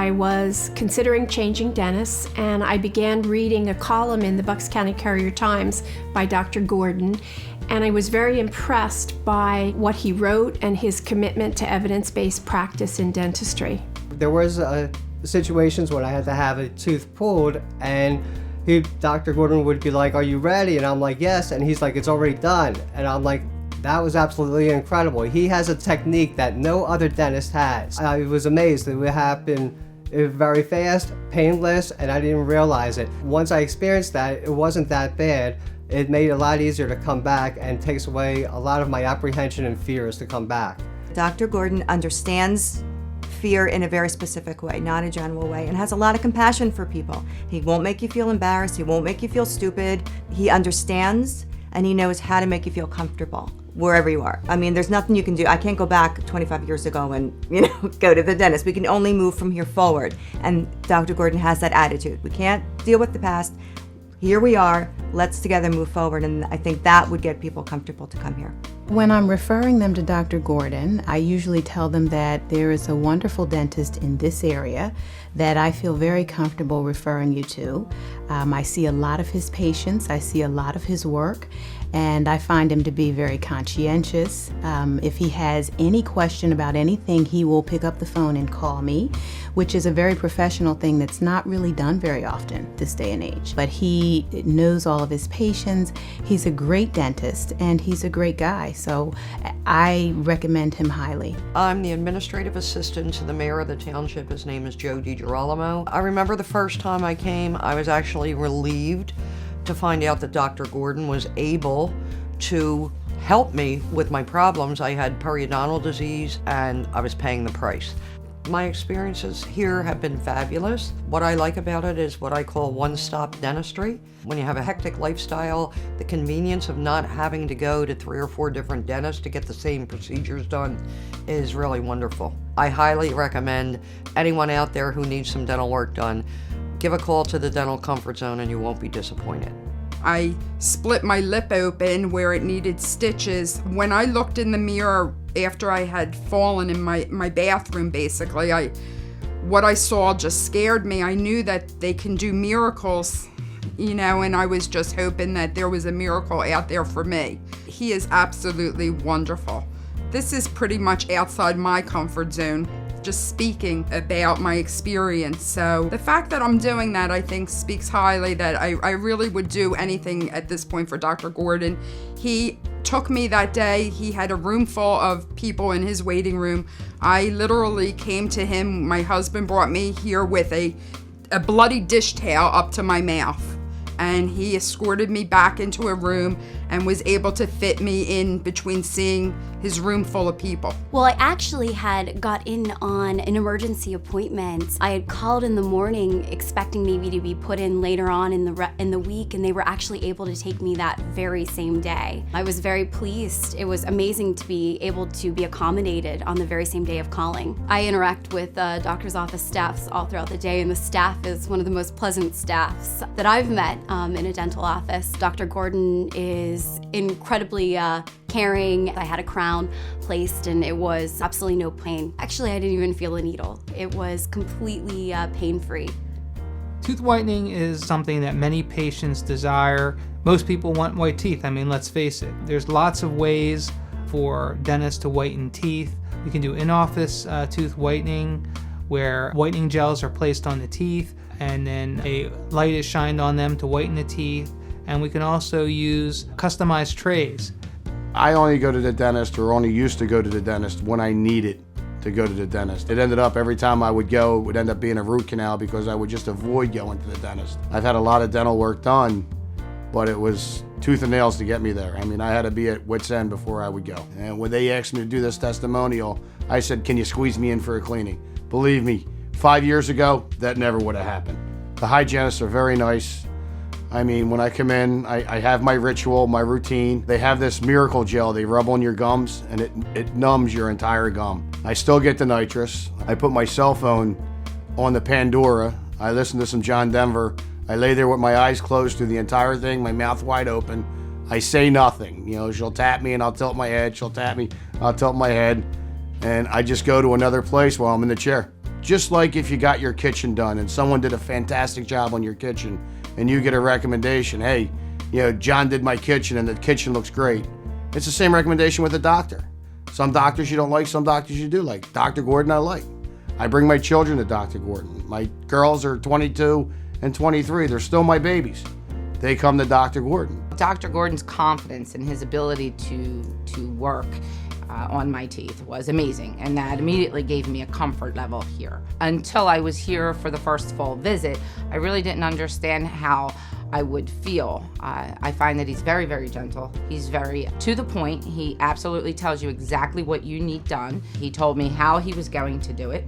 I was considering changing dentists, and I began reading a column in the Bucks County Courier-Times by Dr. Gordon, and I was very impressed by what he wrote and his commitment to evidence-based practice in dentistry. There was situations when I had to have a tooth pulled, and Dr. Gordon would be like, "Are you ready?" And I'm like, "Yes," and he's like, "It's already done." And I'm like, that was absolutely incredible. He has a technique that no other dentist has. I was amazed. It would happen very fast, painless, and I didn't realize it. Once I experienced that, it wasn't that bad. It made it a lot easier to come back and takes away a lot of my apprehension and fears to come back. Dr. Gordon understands fear in a very specific way, not a general way, and has a lot of compassion for people. He won't make you feel embarrassed. He won't make you feel stupid. He understands, and he knows how to make you feel comfortable wherever you are. I mean, there's nothing you can do. I can't go back 25 years ago and, go to the dentist. We can only move from here forward. And Dr. Gordon has that attitude. We can't deal with the past. Here we are. Let's together move forward. And I think that would get people comfortable to come here. When I'm referring them to Dr. Gordon, I usually tell them that there is a wonderful dentist in this area that I feel very comfortable referring you to. I see a lot of his patients, I see a lot of his work, and I find him to be very conscientious. If he has any question about anything, he will pick up the phone and call me, which is a very professional thing that's not really done very often this day and age. But he knows all of his patients. He's a great dentist, and he's a great guy, so I recommend him highly. I'm the administrative assistant to the mayor of the township. His name is Joe DiGirolamo. I remember the first time I came, I was actually relieved to find out that Dr. Gordon was able to help me with my problems. I had periodontal disease and I was paying the price. My experiences here have been fabulous. What I like about it is what I call one-stop dentistry. When you have a hectic lifestyle, the convenience of not having to go to 3 or 4 different dentists to get the same procedures done is really wonderful. I highly recommend anyone out there who needs some dental work done, give a call to the Dental Comfort Zone and you won't be disappointed. I split my lip open where it needed stitches. When I looked in the mirror after I had fallen in my bathroom, basically, what I saw just scared me. I knew that they can do miracles, and I was just hoping that there was a miracle out there for me. He is absolutely wonderful. This is pretty much outside my comfort zone, just speaking about my experience. So the fact that I'm doing that, I think, speaks highly that I really would do anything at this point for Dr. Gordon. He took me that day. He had a room full of people in his waiting room. I literally came to him. My husband brought me here with a bloody dish towel up to my mouth. And he escorted me back into a room and was able to fit me in between seeing his room full of people. Well, I actually had got in on an emergency appointment. I had called in the morning expecting maybe to be put in later on in the week, and they were actually able to take me that very same day. I was very pleased. It was amazing to be able to be accommodated on the very same day of calling. I interact with doctor's office staffs all throughout the day, and the staff is one of the most pleasant staffs that I've met in a dental office. Dr. Gordon is incredibly caring. I had a crown placed and it was absolutely no pain. Actually, I didn't even feel a needle. It was completely pain-free. Tooth whitening is something that many patients desire. Most people want white teeth. I mean, let's face it. There's lots of ways for dentists to whiten teeth. We can do in-office tooth whitening, where whitening gels are placed on the teeth and then a light is shined on them to whiten the teeth. And we can also use customized trays. I only go to the dentist, or only used to go to the dentist, when I needed to go to the dentist. It ended up, every time I would go, it would end up being a root canal because I would just avoid going to the dentist. I've had a lot of dental work done, but it was tooth and nails to get me there. I mean, I had to be at wit's end before I would go. And when they asked me to do this testimonial, I said, "Can you squeeze me in for a cleaning?" Believe me, 5 years ago, that never would have happened. The hygienists are very nice. I mean, when I come in, I have my ritual, my routine. They have this miracle gel they rub on your gums, and it numbs your entire gum. I still get the nitrous. I put my cell phone on the Pandora. I listen to some John Denver. I lay there with my eyes closed through the entire thing, my mouth wide open. I say nothing. She'll tap me and I'll tilt my head. She'll tap me, I'll tilt my head. And I just go to another place while I'm in the chair. just like if you got your kitchen done and someone did a fantastic job on your kitchen and you get a recommendation, hey, John did my kitchen and the kitchen looks great. It's the same recommendation with a doctor. Some doctors you don't like, some doctors you do like. Dr. Gordon I like. I bring my children to Dr. Gordon. My girls are 22 and 23. They're still my babies. They come to Dr. Gordon. Dr. Gordon's confidence in his ability to work on my teeth was amazing, and that immediately gave me a comfort level here. Until I was here for the first full visit, I really didn't understand how I would feel. I find that he's very, very gentle. He's very to the point. He absolutely tells you exactly what you need done. He told me how he was going to do it,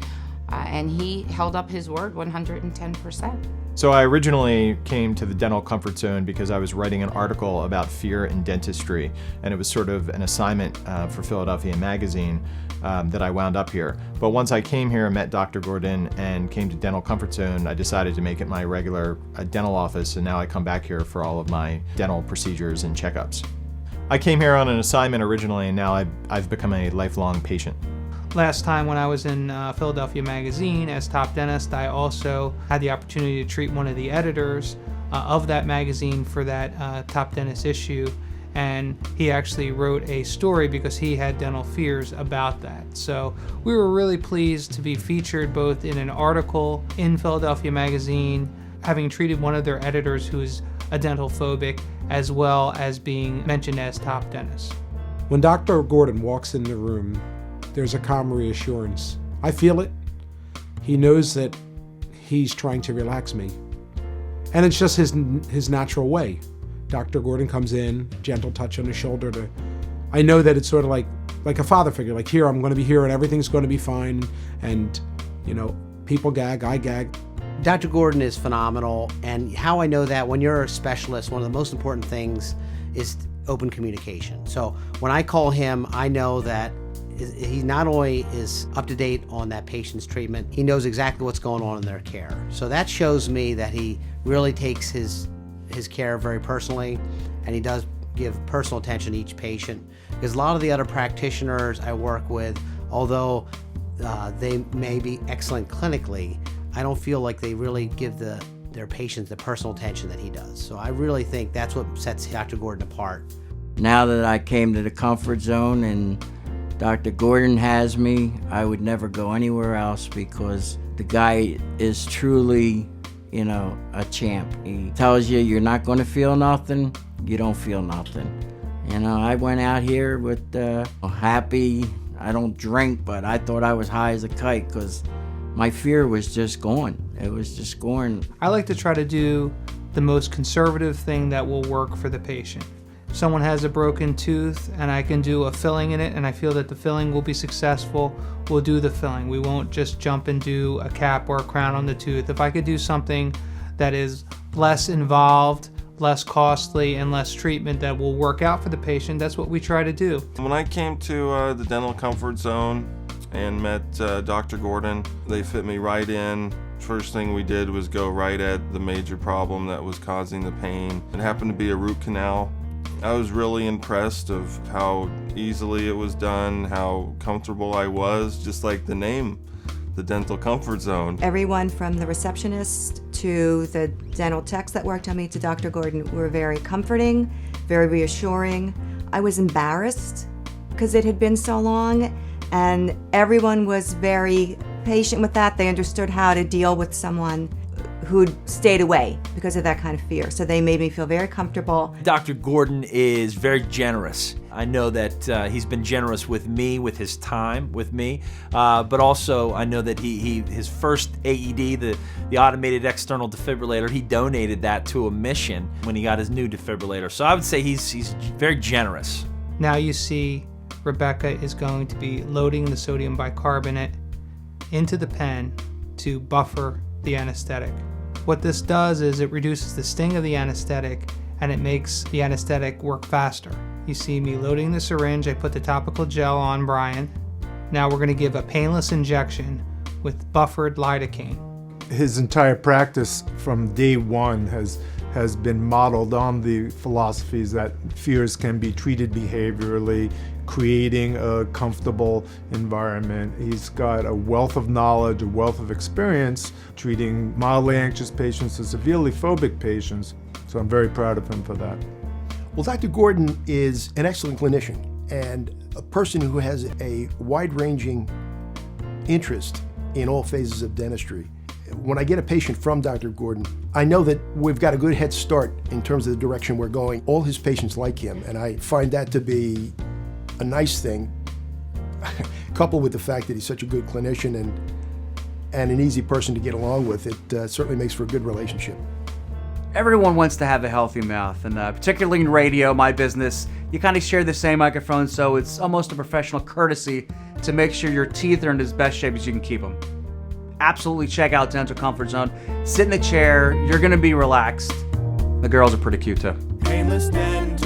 and he held up his word 110%. So I originally came to the Dental Comfort Zone because I was writing an article about fear in dentistry, and it was sort of an assignment for Philadelphia Magazine that I wound up here. But once I came here and met Dr. Gordon and came to Dental Comfort Zone, I decided to make it my regular dental office, and now I come back here for all of my dental procedures and checkups. I came here on an assignment originally, and now I've become a lifelong patient. Last time when I was in Philadelphia Magazine as top dentist, I also had the opportunity to treat one of the editors of that magazine for that top dentist issue, and he actually wrote a story because he had dental fears about that. So we were really pleased to be featured both in an article in Philadelphia Magazine, having treated one of their editors who is a dental phobic, as well as being mentioned as top dentist. When Dr. Gordon walks in the room, there's a calm reassurance. I feel it. He knows that he's trying to relax me. And it's just his natural way. Dr. Gordon comes in, gentle touch on the shoulder. I know that it's sort of like a father figure, like here, I'm going to be here and everything's going to be fine. And, people gag, I gag. Dr. Gordon is phenomenal. And how I know that, when you're a specialist, one of the most important things is open communication. So when I call him, I know that he not only is up to date on that patient's treatment, he knows exactly what's going on in their care. So that shows me that he really takes his care very personally, and he does give personal attention to each patient. Because a lot of the other practitioners I work with, although they may be excellent clinically, I don't feel like they really give their patients the personal attention that he does. So I really think that's what sets Dr. Gordon apart. Now that I came to the Comfort Zone and Dr. Gordon has me, I would never go anywhere else because the guy is truly, a champ. He tells you you're not going to feel nothing, you don't feel nothing. I went out here with happy. I don't drink, but I thought I was high as a kite because my fear was just gone. It was just gone. I like to try to do the most conservative thing that will work for the patient. If someone has a broken tooth and I can do a filling in it and I feel that the filling will be successful, we'll do the filling. We won't just jump and do a cap or a crown on the tooth. If I could do something that is less involved, less costly, and less treatment that will work out for the patient, that's what we try to do. When I came to the Dental Comfort Zone and met Dr. Gordon, they fit me right in. First thing we did was go right at the major problem that was causing the pain. It happened to be a root canal. I was really impressed of how easily it was done, how comfortable I was, just like the name, the Dental Comfort Zone. Everyone from the receptionist to the dental techs that worked on me to Dr. Gordon were very comforting, very reassuring. I was embarrassed because it had been so long, and everyone was very patient with that. They understood how to deal with someone who'd stayed away because of that kind of fear. So they made me feel very comfortable. Dr. Gordon is very generous. I know that he's been generous with me, with his time with me, but also I know that his first AED, the automated external defibrillator, he donated that to a mission when he got his new defibrillator. So I would say he's very generous. Now you see Rebecca is going to be loading the sodium bicarbonate into the pen to buffer the anesthetic. What this does is it reduces the sting of the anesthetic and it makes the anesthetic work faster. You see me loading the syringe, I put the topical gel on Brian. Now we're going to give a painless injection with buffered lidocaine. His entire practice from day one has been modeled on the philosophies that fears can be treated behaviorally, creating a comfortable environment. He's got a wealth of knowledge, a wealth of experience treating mildly anxious patients to severely phobic patients. So I'm very proud of him for that. Well, Dr. Gordon is an excellent clinician and a person who has a wide-ranging interest in all phases of dentistry. When I get a patient from Dr. Gordon, I know that we've got a good head start in terms of the direction we're going. All his patients like him, and I find that to be a nice thing, coupled with the fact that he's such a good clinician and an easy person to get along with. It certainly makes for a good relationship. Everyone wants to have a healthy mouth, and particularly in radio, my business, you kind of share the same microphone, so it's almost a professional courtesy to make sure your teeth are in as best shape as you can keep them. Absolutely check out Dental Comfort Zone. Sit in a chair, you're gonna be relaxed. The girls are pretty cute too. Painless Dental.